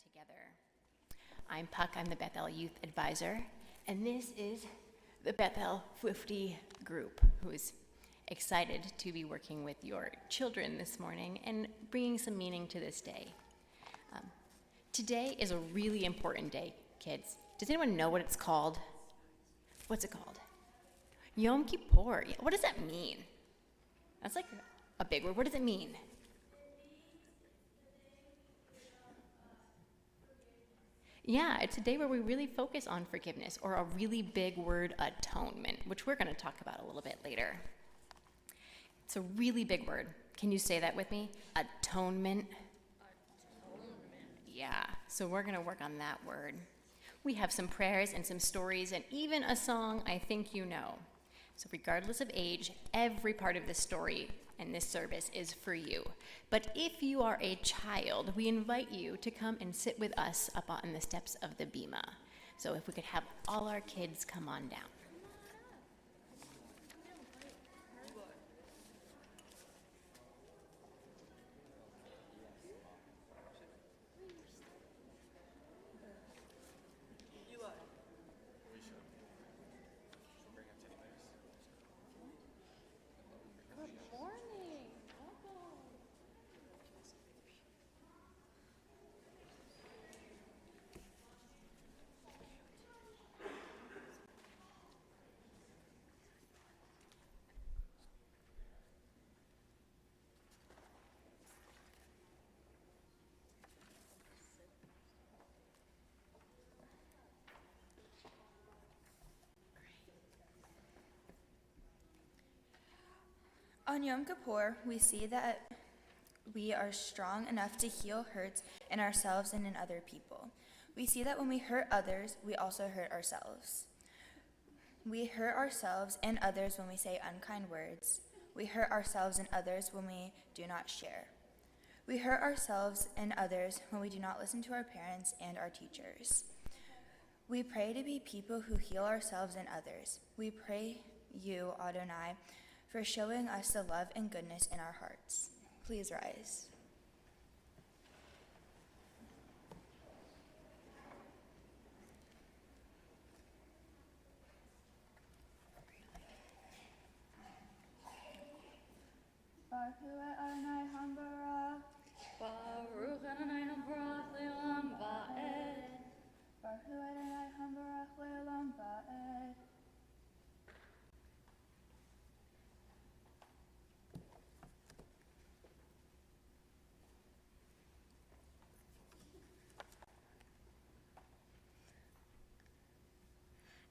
together. I'm Puck, I'm the Beth-El Youth Advisor, and this is the Beth-El 50 group, who is excited to be working with your children this morning and bringing some meaning to this day. Today is a really important day, kids. Does anyone know what it's called? What's it called? Yom Kippur. What does that mean? That's like a big word. What does it mean? Yeah, it's a day where we really focus on forgiveness, or a really big word, atonement, which we're going to talk about a little bit later. It's a really big word. Can you say that with me? Atonement. Yeah, so we're going to work on that word. We have some prayers and some stories and even a song I think you know. So regardless of age, every part of this story and this service is for you. But if you are a child, we invite you to come and sit with us up on the steps of the bima. So if we could have all our kids come on down. On Yom Kippur, we see that we are strong enough to heal hurts in ourselves and in other people. We see that when we hurt others, we also hurt ourselves. We hurt ourselves and others when we say unkind words. We hurt ourselves and others when we do not share. We hurt ourselves and others when we do not listen to our parents and our teachers. We pray to be people who heal ourselves and others. We pray you, Adonai, for showing us the love and goodness in our hearts. Please rise. Baruch Adonai Hambara. Baruch Adonai Hambarach le'olam va'ed. Baruch Adonai Hambarach le'olam va'ed.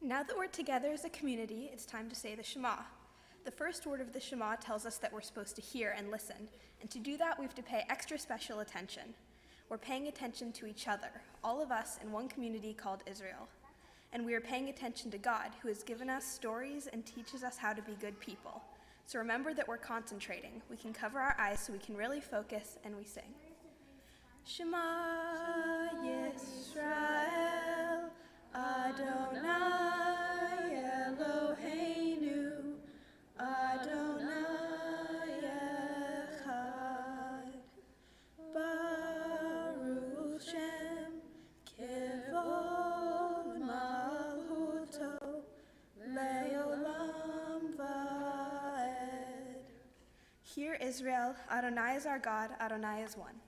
Now that we're together as a community, it's time to say the Shema. The first word of the Shema tells us that we're supposed to hear and listen, and to do that we have to pay extra special attention. We're paying attention to each other, all of us in one community called Israel. And we are paying attention to God, who has given us stories and teaches us how to be good people. So remember that we're concentrating. We can cover our eyes so we can really focus, and we sing. Shema Yisrael, Adonai Eloheinu, Adonai Echad, Baruch Shem Kivod Malchuto Le'olam Va'ed. Hear Israel, Adonai is our God, Adonai is one.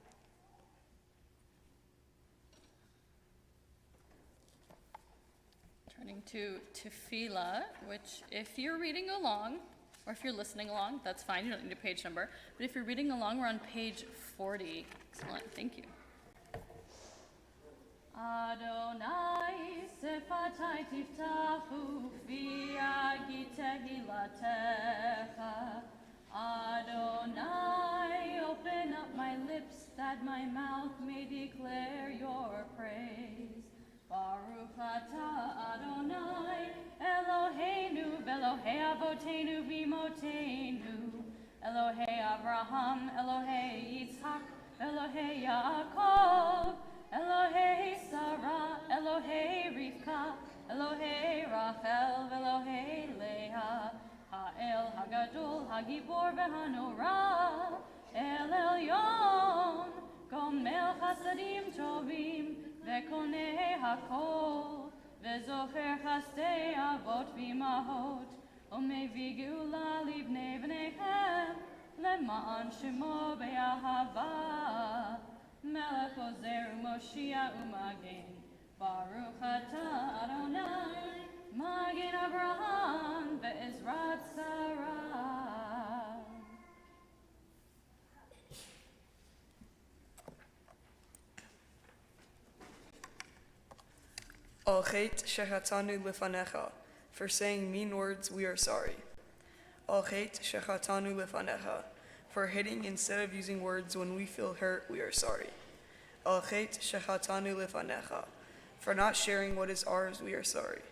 Turning to Tefillah, which if you're reading along, or if you're listening along, that's fine, you don't need a page number. But if you're reading along, we're on page 40. Excellent, thank you. Adonai sefatai tiftachu fi agi tehilatecha. Adonai, open up my lips that my mouth may declare your praise. Baruch atah Adonai, Eloheinu, Elohei Avotenu v'Imotenu, Elohei Avraham, Elohei Yitzhak, Elohei Yaakov, Elohei Sarah, Elohei Rivka, Elohei Rachel, Elohei Leah, Ha'el Hagadol, Hagibor v'Hanorah, El Elyon, גומל חסדים טובים וקונה הכל וזוכר חסדי אבות ואימהות ומביא גאולה לבני בניהם למען שמו באהבה מלך עוזר ומושיע ומגן ברוך אתה אדוני מגן אברהם ועזרת שרה. Al chet shechatanu lefanecha, for saying mean words we are sorry. Al chet shechatanu lefanecha, for hitting instead of using words when we feel hurt we are sorry. Al chet shechatanu lefanecha, for not sharing what is ours we are sorry.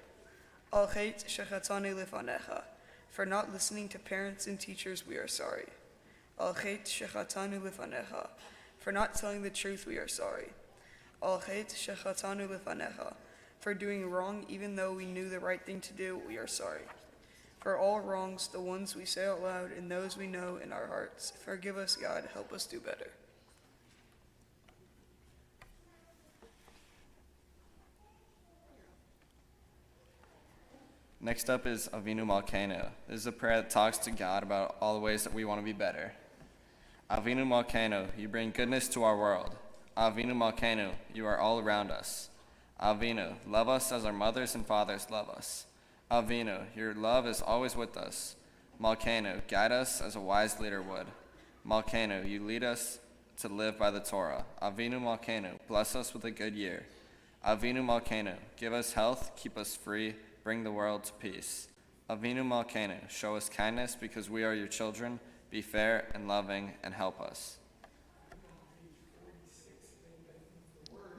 Al chet shechatanu lefanecha, for not listening to parents and teachers we are sorry. Al chet shechatanu lefanecha, for not telling the truth we are sorry. Al chet shechatanu lefanecha, for doing wrong even though we knew the right thing to do, we are sorry. For all wrongs, the ones we say out loud and those we know in our hearts, forgive us, God, help us do better. Next up is Avinu Malkeinu. This is a prayer that talks to God about all the ways that we want to be better. Avinu Malkeinu, you bring goodness to our world. Avinu Malkeinu, you are all around us. Avinu, love us as our mothers and fathers love us. Avinu, your love is always with us. Malkeinu, guide us as a wise leader would. Malkeinu, you lead us to live by the Torah. Avinu Malkeinu, bless us with a good year. Avinu Malkeinu, give us health, keep us free, bring the world to peace. Avinu Malkeinu, show us kindness because we are your children. Be fair and loving and help us.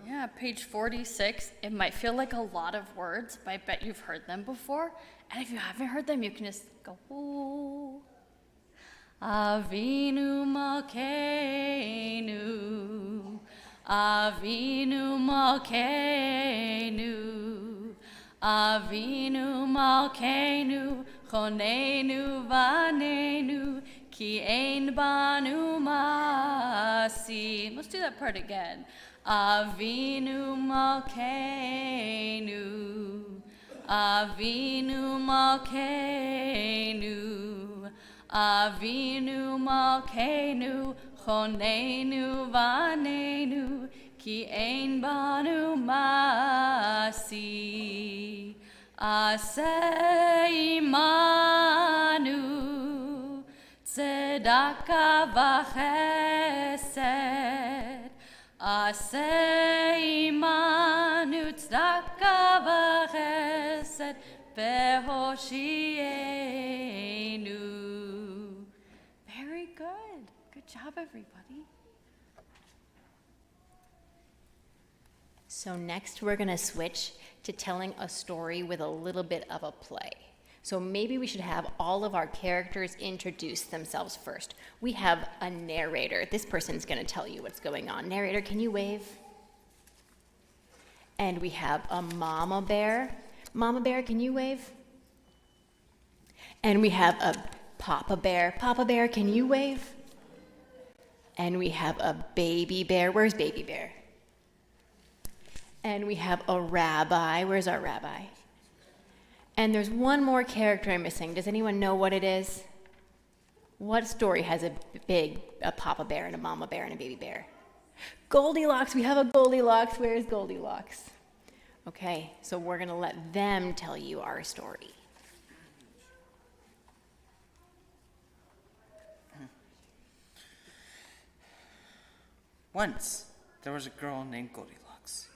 Yeah, page 46. It might feel like a lot of words, but I bet you've heard them before. And if you haven't heard them, you can just go, ooh. Avinu Malkeinu, Avinu Malkeinu, Avinu Malkeinu, Chonenu Vanenu, Ki Ein Banu Masi. Let's do that part again. Avinu Malkeinu, Avinu Malkeinu, Avinu Malkeinu, Chonenu Vanenu, Ki Ein Banu Masi. Aseh imanu tzedakah v'chesed. Aseh imanu tzedakah v'chesed v'hoshienu. Very good. Good job, everybody. So next we're going to switch to telling a story with a little bit of a play. So maybe we should have all of our characters introduce themselves first. We have a narrator. This person's going to tell you what's going on. Narrator, can you wave? And we have a mama bear. Mama bear, can you wave? And we have a papa bear. Papa bear, can you wave? And we have a baby bear. Where's baby bear? And we have a rabbi. Where's our rabbi? And there's one more character I'm missing. Does anyone know what it is? What story has a papa bear and a mama bear and a baby bear? Goldilocks. We have a Goldilocks. Where's Goldilocks? Okay, so we're going to let them tell you our story. Once, there was a girl named Goldilocks.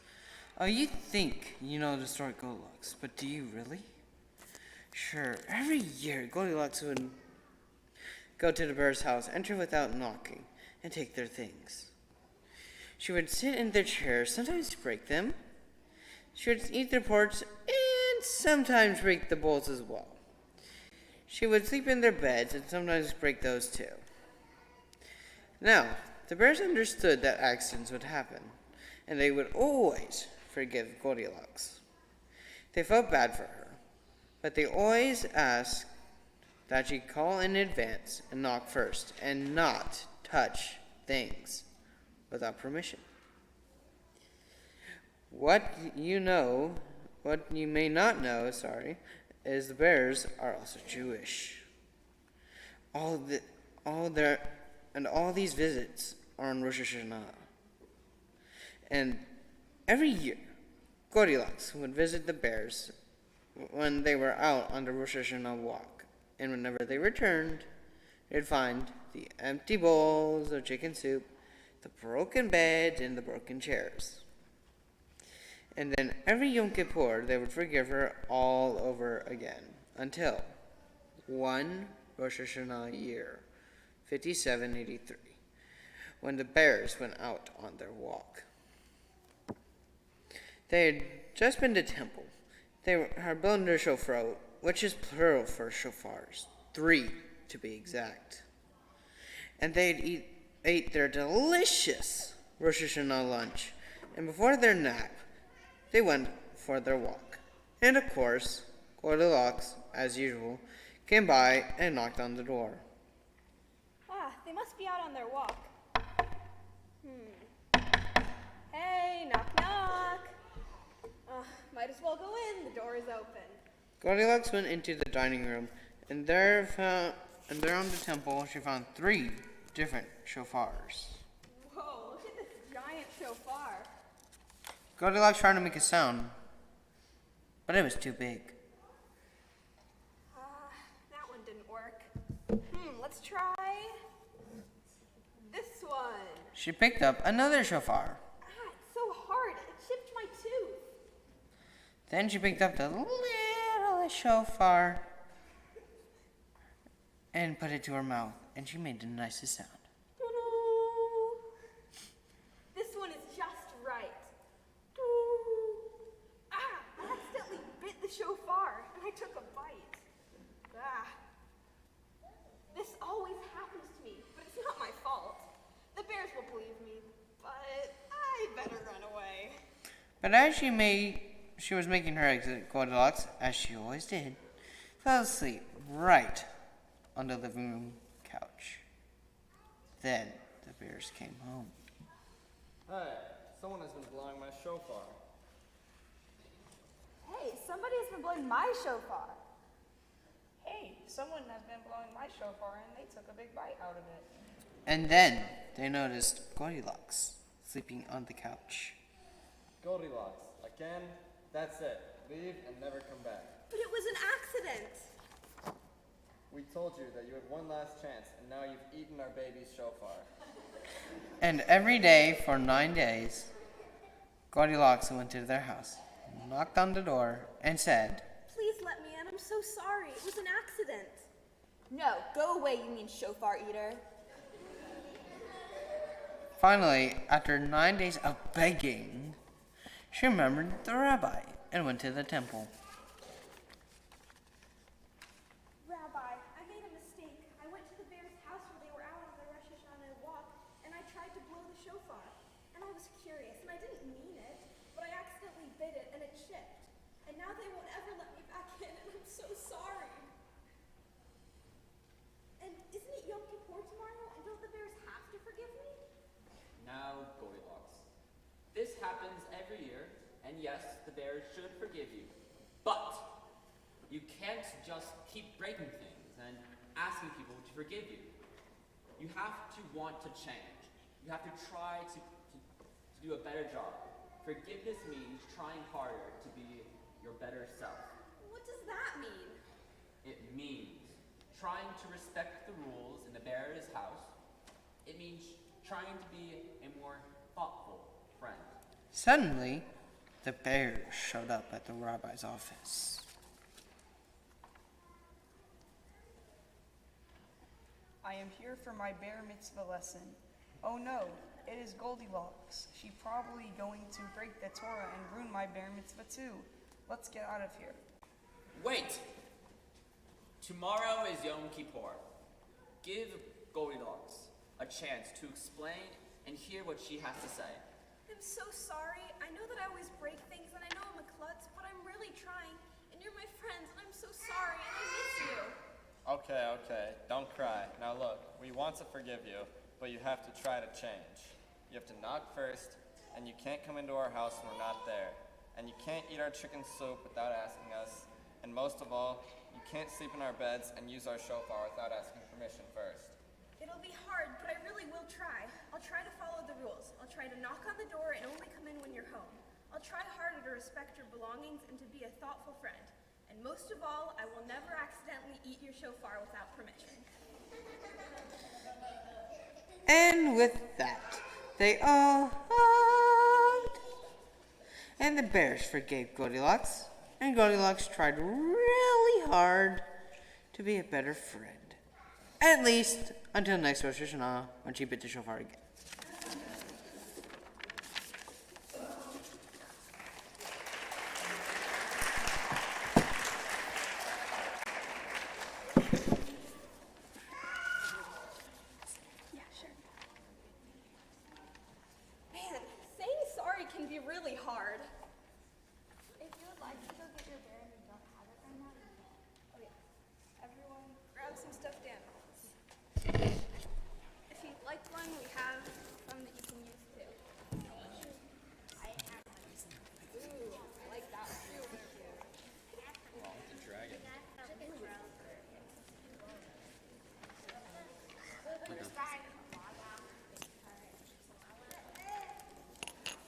Oh, you think you know the story Goldilocks, but do you really? Sure, every year Goldilocks would go to the bear's house, enter without knocking, and take their things. She would sit in their chairs, sometimes break them. She would eat their parts, and sometimes break the bowls as well. She would sleep in their beds, and sometimes break those too. Now, the bears understood that accidents would happen, and they would always forgive Goldilocks. They felt bad for her, but they always asked that she call in advance and knock first, and not touch things. without permission. What you may not know, is the bears are also Jewish. All these visits are on Rosh Hashanah. And every year, Goldilocks would visit the bears when they were out on the Rosh Hashanah walk. And whenever they returned, they'd find the empty bowls of chicken soup, the broken beds, and the broken chairs. And then every Yom Kippur, they would forgive her all over again, until one Rosh Hashanah year, 5783, when the bears went out on their walk. They had just been to temple. They were blown their shofar, which is plural for shofars, 3 to be exact. And they ate their delicious Rosh Hashanah lunch, and before their nap, they went for their walk. And of course, Goldilocks, as usual, came by and knocked on the door. Ah, they must be out on their walk. Hey, knock, knock. Might as well go in. The door is open. Goldilocks went into the dining room, and there on the temple she found 3 different shofars. Whoa, look at this giant shofar. Goldilocks tried to make a sound, but it was too big. That one didn't work. Let's try this one. She picked up another shofar. It's so hard. It chipped my tooth. Then she picked up the littlest shofar and put it to her mouth, and she made the nicest sound. Doo-doo. This one is just right. Doo. I accidentally bit the shofar, and I took a bite. This always happens to me, but it's not my fault. The bears will believe me, but I better run away. But as she was making her exit, Goldilocks, as she always did, fell asleep right on the living room couch. Then the bears came home. Hey, someone has been blowing my shofar. Hey, somebody has been blowing my shofar. Hey, someone has been blowing my shofar and they took a big bite out of it. And then they noticed Goldilocks sleeping on the couch. Goldilocks, again? That's it. Leave and never come back. But it was an accident. We told you that you had one last chance, and now you've eaten our baby's shofar. And every day for 9 days, Goldilocks went to their house, knocked on the door, and said, Please let me in. I'm so sorry. It was an accident. No, go away, you mean shofar eater. Finally, after 9 days of begging, she remembered the rabbi and went to the temple. Rabbi, I made a mistake. I went to the bear's house where they were out on their Rosh Hashanah walk, and I tried to blow the shofar. And I was curious, and I didn't mean it, but I accidentally bit it, and it chipped. And now they won't ever let me back in, and I'm so sorry. And isn't it Yom Kippur tomorrow, and don't the bears have to forgive me? Now, Goldilocks. This happens every year, and yes, the bears should forgive you. But you can't just keep breaking things and asking people to forgive you. You have to want to change. You have to try to do a better job. Forgiveness means trying harder to be your better self. What does that mean? It means trying to respect the rules in the bear's house. It means trying to be a more thoughtful friend. Suddenly, the bears showed up at the rabbi's office. I am here for my bear mitzvah lesson. Oh no, it is Goldilocks. She's probably going to break the Torah and ruin my bear mitzvah too. Let's get out of here. Wait! Tomorrow is Yom Kippur. Give Goldilocks a chance to explain and hear what she has to say. I'm so sorry. I know that I always break things, and I know I'm a klutz, but I'm really trying. And you're my friends, and I'm so sorry, and I miss you. Okay, don't cry. Now look, we want to forgive you, but you have to try to change. You have to knock first, and you can't come into our house when we're not there. And you can't eat our chicken soup without asking us. And most of all, you can't sleep in our beds and use our shofar without asking permission first. It'll be hard, but I really will try. I'll try to follow the rules. I'll try to knock on the door and only come in when you're home. I'll try harder to respect your belongings and to be a thoughtful friend. And most of all, I will never accidentally eat your shofar without permission. And with that, they all hugged. And the bears forgave Goldilocks. And Goldilocks tried really hard to be a better friend. At least until next Rosh Hashanah, when she bit the shofar again. Yeah, sure. Man, saying sorry can be really hard. If you would like to go get your bear and you don't have it right now, you can. Oh yeah. Everyone, grab some stuffed animals. If you'd like one, we have some that you can use too. I have one. Ooh, I like that one too.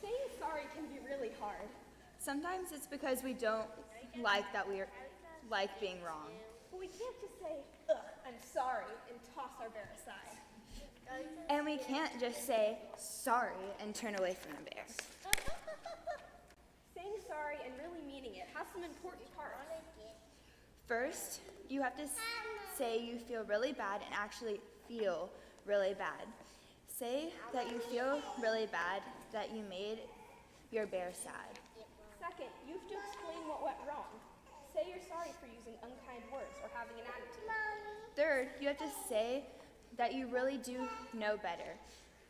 Saying sorry can be really hard. Sometimes it's because we don't like that we're like being wrong. But we can't just say, ugh, I'm sorry, and toss our bear aside. And we can't just say sorry and turn away from the bear. Saying sorry and really meaning it has some important parts. First, you have to say you feel really bad and actually feel really bad. Say that you feel really bad that you made your bear sad. Second, you have to explain what went wrong. Say you're sorry for using unkind words or having an attitude. Third, you have to say that you really do know better.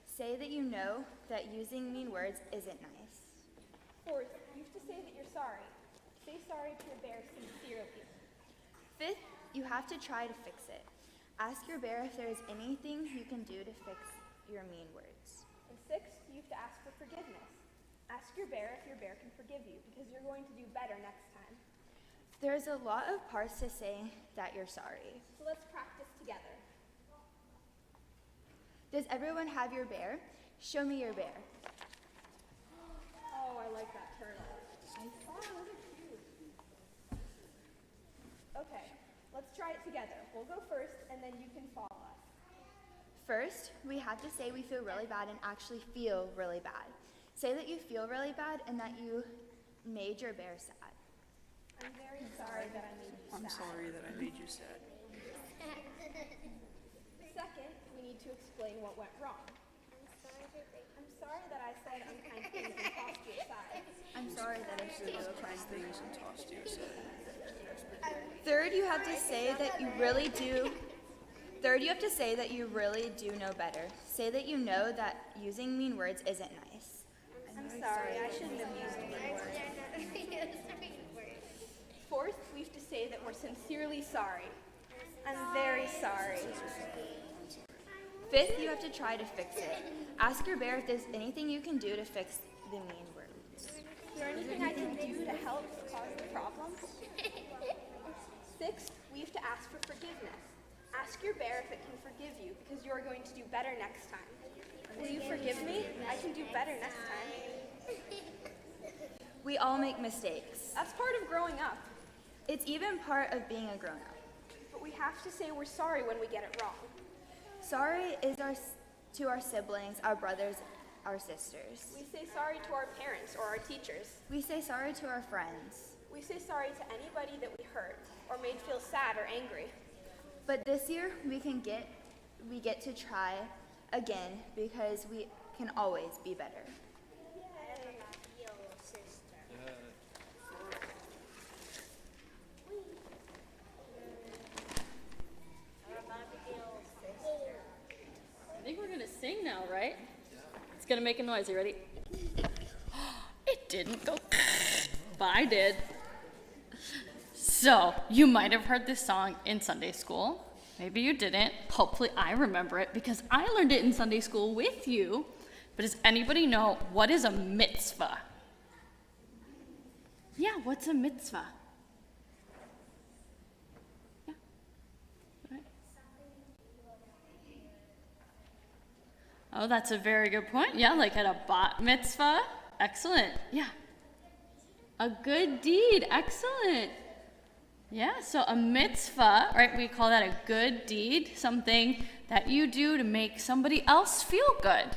Say that you know that using mean words isn't nice. Fourth, you have to say that you're sorry. Say sorry to your bear sincerely. Fifth, you have to try to fix it. Ask your bear if there is anything you can do to fix your mean words. And sixth, you have to ask for forgiveness. Ask your bear if your bear can forgive you, because you're going to do better next time. There's a lot of parts to saying that you're sorry. So let's practice together. Does everyone have your bear? Show me your bear. Oh, I like that turtle. Oh, those are cute. Okay, let's try it together. We'll go first, and then you can follow us. First, we have to say we feel really bad and actually feel really bad. Say that you feel really bad and that you made your bear sad. I'm very sorry that I made you sad. I'm sorry that I made you sad. Second, we need to explain what went wrong. I'm sorry that I said unkind things and tossed you aside. I'm sorry that I said those Kind things and tossed you aside. Third, you have to say that you really do. Third, you have to say that you really do know better. Say that you know that using mean words isn't nice. I'm sorry, I shouldn't have used mean words. Fourth, we have to say that we're sincerely sorry. I'm very sorry. Fifth, you have to try to fix it. Ask your bear if there's anything you can do to fix the mean words. Is there anything I can do to help cause the problem? Sixth, we have to ask for forgiveness. Ask your bear if it can forgive you, because you're going to do better next time. Will you forgive me? I can do better next time. We all make mistakes. That's part of growing up. It's even part of being a grown-up. But we have to say we're sorry when we get it wrong. Sorry is to our siblings, our brothers, our sisters. We say sorry to our parents or our teachers. We say sorry to our friends. We say sorry to anybody that we hurt or made feel sad or angry. But this year we get to try again because we can always be better. I think we're gonna sing now, right? It's gonna make a noise. You ready? It didn't go, but I did. So, you might have heard this song in Sunday school. Maybe you didn't. Hopefully I remember it because I learned it in Sunday school with you. But does anybody know what is a mitzvah? Yeah, what's a mitzvah? Yeah. Right. Oh, that's a very good point. Yeah, like at a bat mitzvah. Excellent. Yeah. A good deed. Excellent. Yeah, so a mitzvah, right, we call that a good deed, something that you do to make somebody else feel good.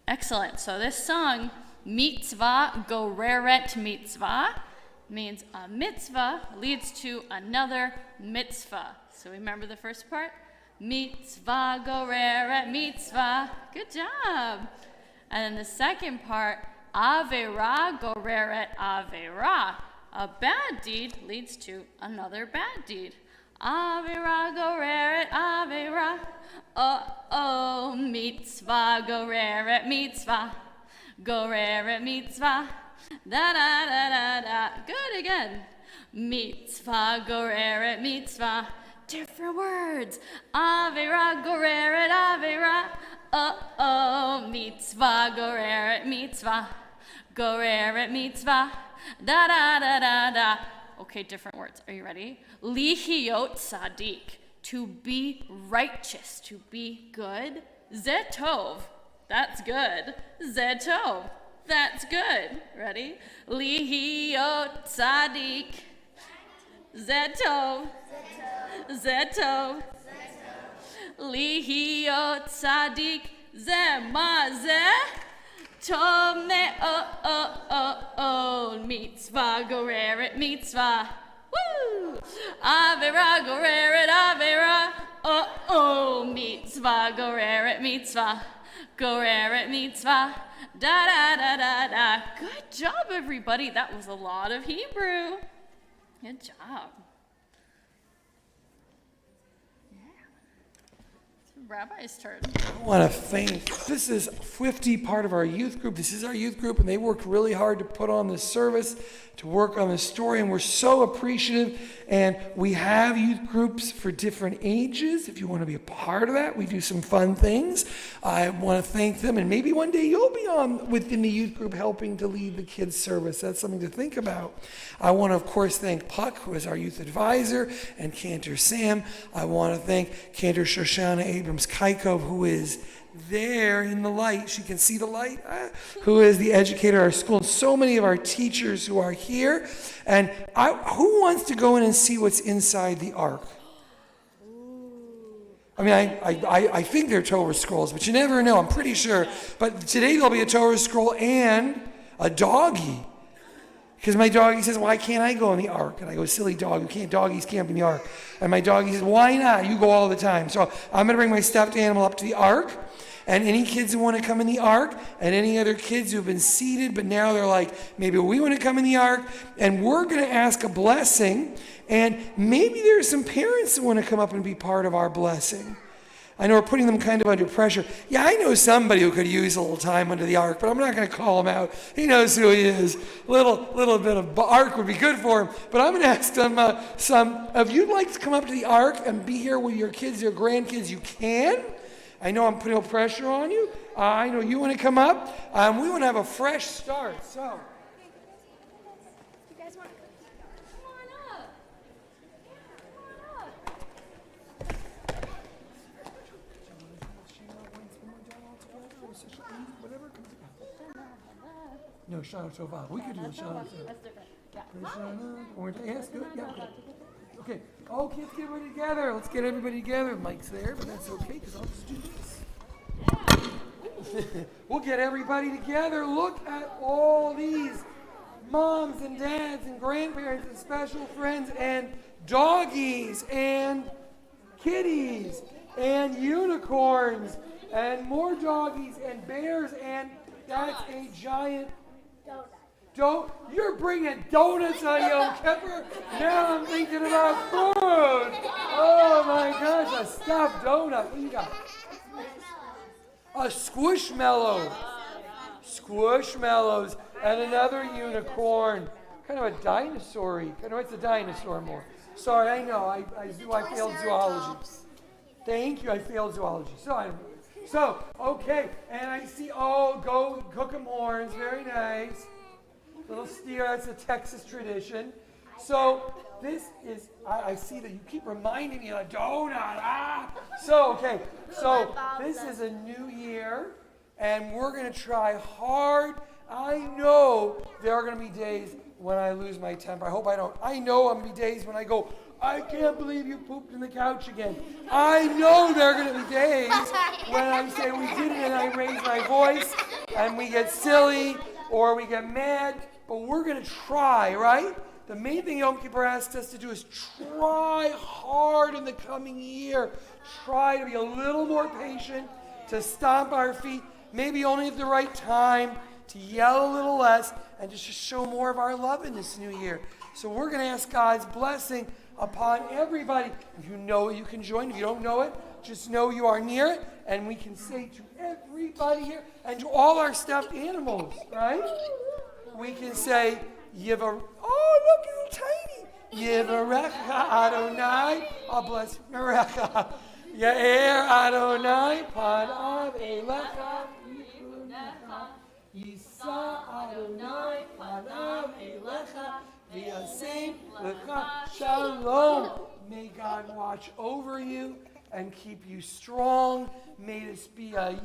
Excellent. So this song, Mitzvah Goreret Mitzvah, means a mitzvah leads to another mitzvah. So remember the first part? Mitzvah Goreret Mitzvah. Good job. And then the second part, Avera Goreret Avera. A bad deed leads to another bad deed. Avera goreret avera. Oh, mitzvah goreret mitzvah. Goreret mitzvah. Da da da da da. Good again. Mitzvah goreret mitzvah. Different words. Avera goreret avera. Oh, mitzvah goreret mitzvah. Goreret mitzvah. Da da da da da. Okay, different words. Are you ready? Lihiot sadik. To be righteous, to be good. Zetov. That's good. Zetov. That's good. Ready? Lihiot sadik. Zetov. Zetov. Lihiot sadik. Zemazeh. Tov me'od mitzvah goreret mitzvah. Woo! Avera goreret avera. Mitzvah goreret mitzvah. Goreret mitzvah. Da da da da da. Good job, everybody. That was a lot of Hebrew. Good job. Rabbi's turn. I want to thank, this is 50 part of our youth group. This is our youth group, and they worked really hard to put on this service, to work on this story, and we're so appreciative. And we have youth groups for different ages. If you want to be a part of that, we do some fun things. I want to thank them, and maybe one day you'll be on within the youth group helping to lead the kids' service. That's something to think about. I want to, of course, thank Puck, who is our youth advisor, and Cantor Sam. I want to thank Cantor Shoshana Abrams-Kaikov, who is there in the light. She can see the light, who is the educator at our school, and so many of our teachers who are here. And who wants to go in and see what's inside the ark? I mean, I think they're Torah scrolls, but you never know. I'm pretty sure. But today there'll be a Torah scroll and a doggy. Because my doggy says, why can't I go in the ark? And I go, silly dog, you can't, doggies camp in the ark. And my doggy says, why not? You go all the time. So I'm going to bring my stuffed animal up to the ark. And any kids who want to come in the ark, and any other kids who have been seated, but now they're like, maybe we want to come in the ark, and we're going to ask a blessing. And maybe there's some parents that want to come up and be part of our blessing. I know we're putting them kind of under pressure. Yeah, I know somebody who could use a little time under the ark, but I'm not going to call him out. He knows who he is. Little bit of ark would be good for him. But I'm going to ask them, if you'd like to come up to the ark and be here with your kids, your grandkids, you can. I know I'm putting pressure on you. I know you want to come up. We want to have a fresh start. So. You guys want to come on up? No, Shana Tova. We could do a Shana Tova. That's different. Yeah. Orange. Yes, good. Yeah. Okay. Oh, kids, get everybody together. Let's get everybody together. Mike's there, but that's okay because I'll just do this. We'll get everybody together. Look at all these moms and dads and grandparents and special friends and doggies and kitties and unicorns and more doggies and bears, and that's a giant you're bringing donuts on Yom Kippur? Now I'm thinking about food. Oh my gosh, a stuffed donut. What do you got? A squishmallow. Squishmallows. And another unicorn. Kind of a dinosaur-y. It's a dinosaur more. Sorry, I know. I failed zoology. Thank you, I failed zoology. So So, okay, and I see, go cook 'em horns, very nice. Little steer, that's a Texas tradition. So, this is, I see that you keep reminding me of a donut, So, okay, so this is a new year, and we're going to try hard. I know there are going to be days when I lose my temper. I hope I don't. I know I'm going to be days when I go, I can't believe you pooped in the couch again. I know there are going to be days when I say we did it and I raise my voice and we get silly or we get mad, but we're going to try, right? The main thing Yom Kippur asks us to do is try hard in the coming year. Try to be a little more patient, to stomp our feet, maybe only at the right time, to yell a little less, and just to show more of our love in this new year. So we're going to ask God's blessing upon everybody. If you know it, you can join. If you don't know it, just know you are near it. And we can say to everybody here and to all our stuffed animals, right? We can say, Yivar, look, it's tiny. Yivarecha Adonai, bless Merecha. Ya'er Adonai, Panav Elecha, Yifunecha. Yisa Adonai, Panav Elecha. V'yasem lecha shalom. May God watch over you and keep you strong. May this be a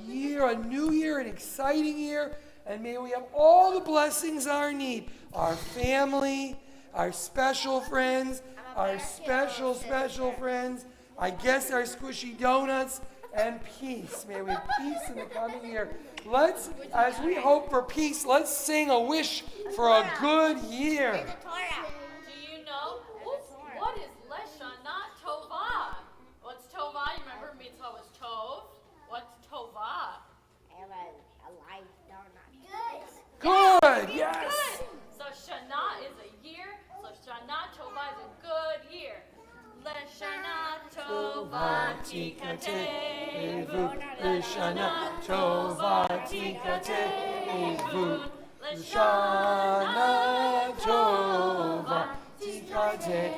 new year, an exciting year, and may we have all the blessings our need. Our family, our special friends, our special friends, I guess our squishy donuts, and peace. May we have peace in the coming year. Let's, as we hope for peace, let's sing a wish for a good year. Do you know what is Leshana Tova? What's Tova? You remember Mitzvah was Tov. What's Tova? A life donut. Good, yes. Good. So Shana is a year. So Shana Tova is a good year. Leshana Tova Tikatevu. Leshana Tova Tikatevu. Leshana Tova Tikatevu.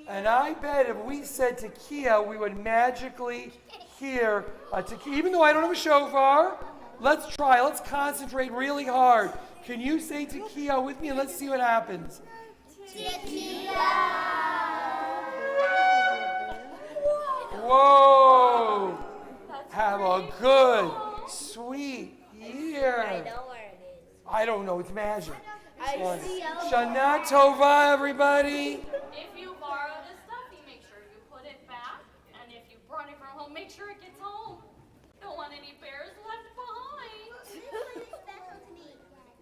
And I bet if we said Tekiah, we would magically hear a Tekiah. Even though I don't have a shofar, let's try. Let's concentrate really hard. Can you say Tekiah with me and let's see what happens? Whoa! Have a good, sweet year. I know where it is. I don't know. It's magic. I see. Shana Tova, everybody. If you borrow the stuff, you make sure you put it back. And if you brought it from home, make sure it gets home. Don't want any bears left behind.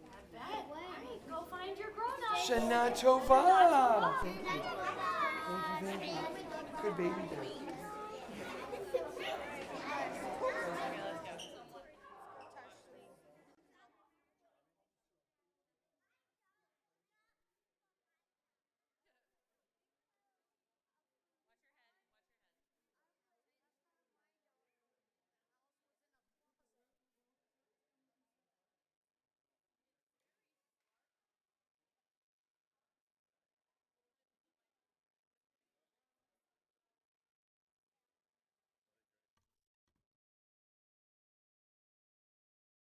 I bet. All right, go find your grown-up. Shana Tova. Thank you. Thank you. Good baby there.